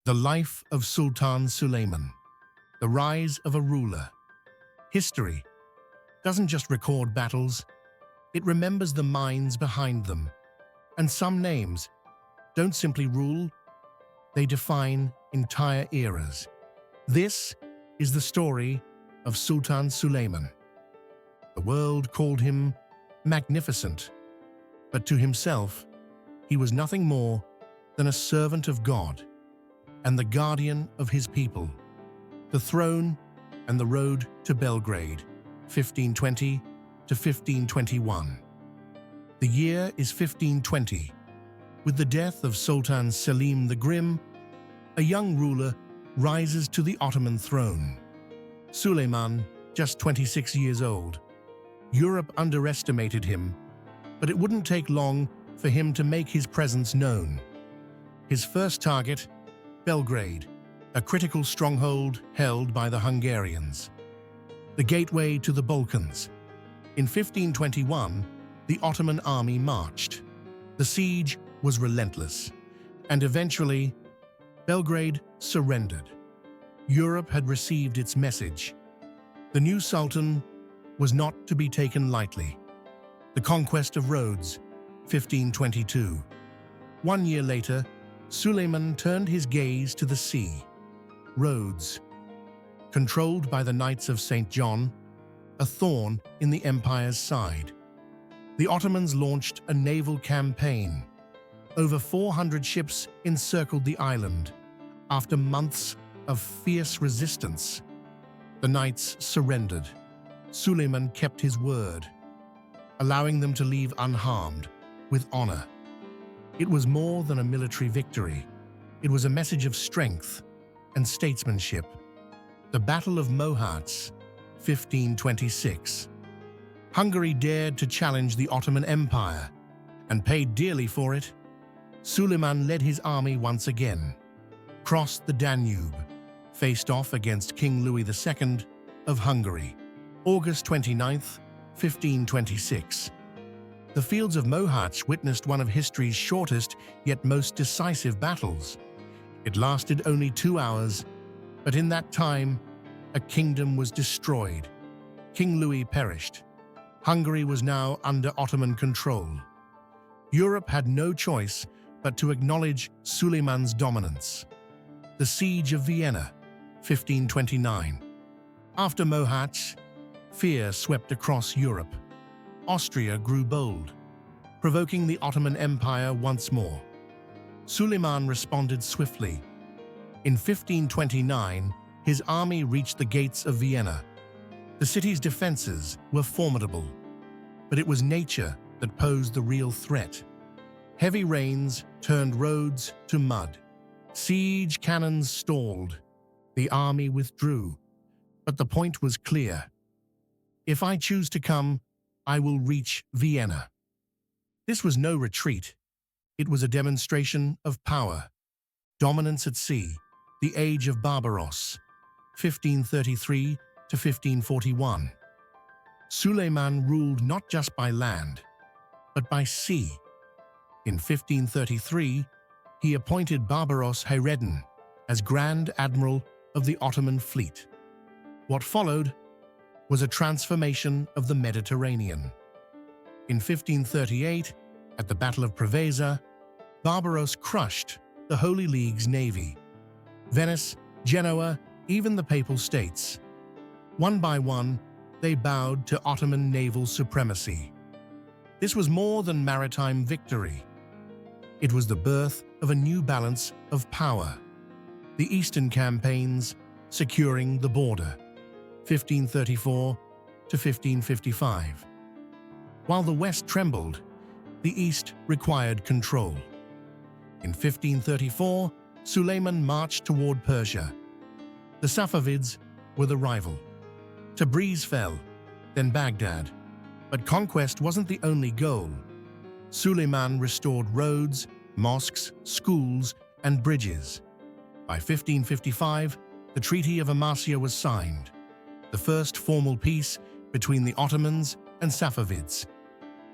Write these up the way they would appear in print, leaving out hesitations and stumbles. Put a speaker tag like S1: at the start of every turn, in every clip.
S1: The life of Sultan Suleyman, the rise of a ruler. History doesn't just record battles, it remembers the minds behind them. And some names don't simply rule, they define entire eras. This is the story of Sultan Suleyman. The world called him magnificent, but to himself, he was nothing more than a servant of God and the guardian of his people. The throne and the road to Belgrade, 1520 to 1521. The year is 1520. With the death of Sultan Selim the Grim, a young ruler rises to the Ottoman throne. Suleiman, just 26 years old. Europe underestimated him, but it wouldn't take long for him to make his presence known. His first target, Belgrade, a critical stronghold held by the Hungarians. The gateway to the Balkans. In 1521, the Ottoman army marched. The siege was relentless, and eventually, Belgrade surrendered. Europe had received its message. The new Sultan was not to be taken lightly. The conquest of Rhodes, 1522. 1 year later, Suleiman turned his gaze to the sea. Rhodes, controlled by the Knights of St. John, a thorn in the empire's side. The Ottomans launched a naval campaign. Over 400 ships encircled the island. After months of fierce resistance, the knights surrendered. Suleiman kept his word, allowing them to leave unharmed, with honor. It was more than a military victory. It was a message of strength and statesmanship. The Battle of Mohács, 1526. Hungary dared to challenge the Ottoman Empire and paid dearly for it. Suleiman led his army once again, crossed the Danube, faced off against King Louis II of Hungary. August 29, 1526. The fields of Mohács witnessed one of history's shortest yet most decisive battles. It lasted only 2 hours, but in that time, a kingdom was destroyed. King Louis perished. Hungary was now under Ottoman control. Europe had no choice but to acknowledge Suleiman's dominance. The Siege of Vienna, 1529. After Mohács, fear swept across Europe. Austria grew bold, provoking the Ottoman Empire once more. Suleiman responded swiftly. In 1529, his army reached the gates of Vienna. The city's defenses were formidable, but it was nature that posed the real threat. Heavy rains turned roads to mud. Siege cannons stalled. The army withdrew, but the point was clear. If I choose to come, I will reach Vienna. This was no retreat. It was a demonstration of power. Dominance at sea, the age of Barbaros, 1533 to 1541. Suleiman ruled not just by land, but by sea. In 1533, he appointed Barbaros Hayreddin as Grand Admiral of the Ottoman fleet. What followed was a transformation of the Mediterranean. In 1538, at the Battle of Preveza, Barbaros crushed the Holy League's navy. Venice, Genoa, even the Papal States. One by one, they bowed to Ottoman naval supremacy. This was more than maritime victory. It was the birth of a new balance of power. The Eastern campaigns securing the border, 1534 to 1555. While the West trembled, the East required control. In 1534, Suleiman marched toward Persia. The Safavids were the rival. Tabriz fell, then Baghdad. But conquest wasn't the only goal. Suleiman restored roads, mosques, schools, and bridges. By 1555, the Treaty of Amasya was signed, the first formal peace between the Ottomans and Safavids.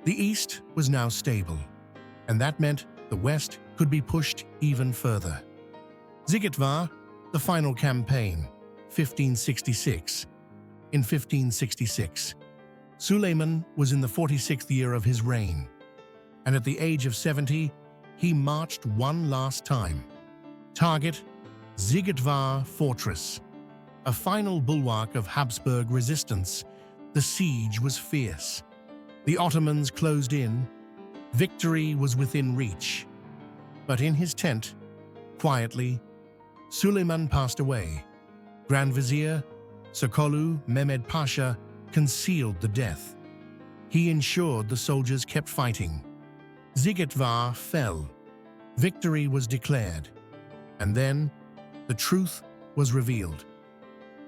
S1: The East was now stable, and that meant the West could be pushed even further. Zigitvar, the final campaign, 1566. In 1566, Suleiman was in the 46th year of his reign, and at the age of 70, he marched one last time. Target: Zigitvar Fortress, a final bulwark of Habsburg resistance. The siege was fierce. The Ottomans closed in. Victory was within reach. But in his tent, quietly, Suleiman passed away. Grand Vizier Sokolu Mehmed Pasha concealed the death. He ensured the soldiers kept fighting. Zigitvar fell. Victory was declared. And then, the truth was revealed.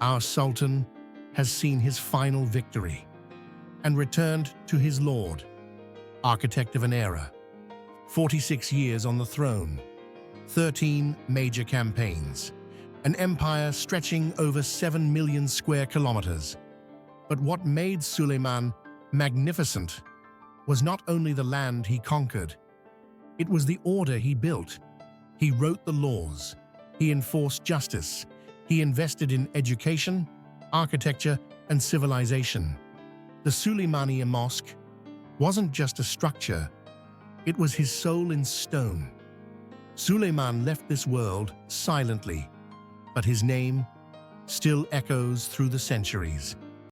S1: Our Sultan has seen his final victory and returned to his lord, architect of an era. 46 years on the throne, 13 major campaigns, an empire stretching over 7 million square kilometers. But what made Suleiman magnificent was not only the land he conquered, it was the order he built. He wrote the laws, he enforced justice, he invested in education, architecture, and civilization. The Suleymaniye Mosque wasn't just a structure, it was his soul in stone. Suleiman left this world silently, but his name still echoes through the centuries.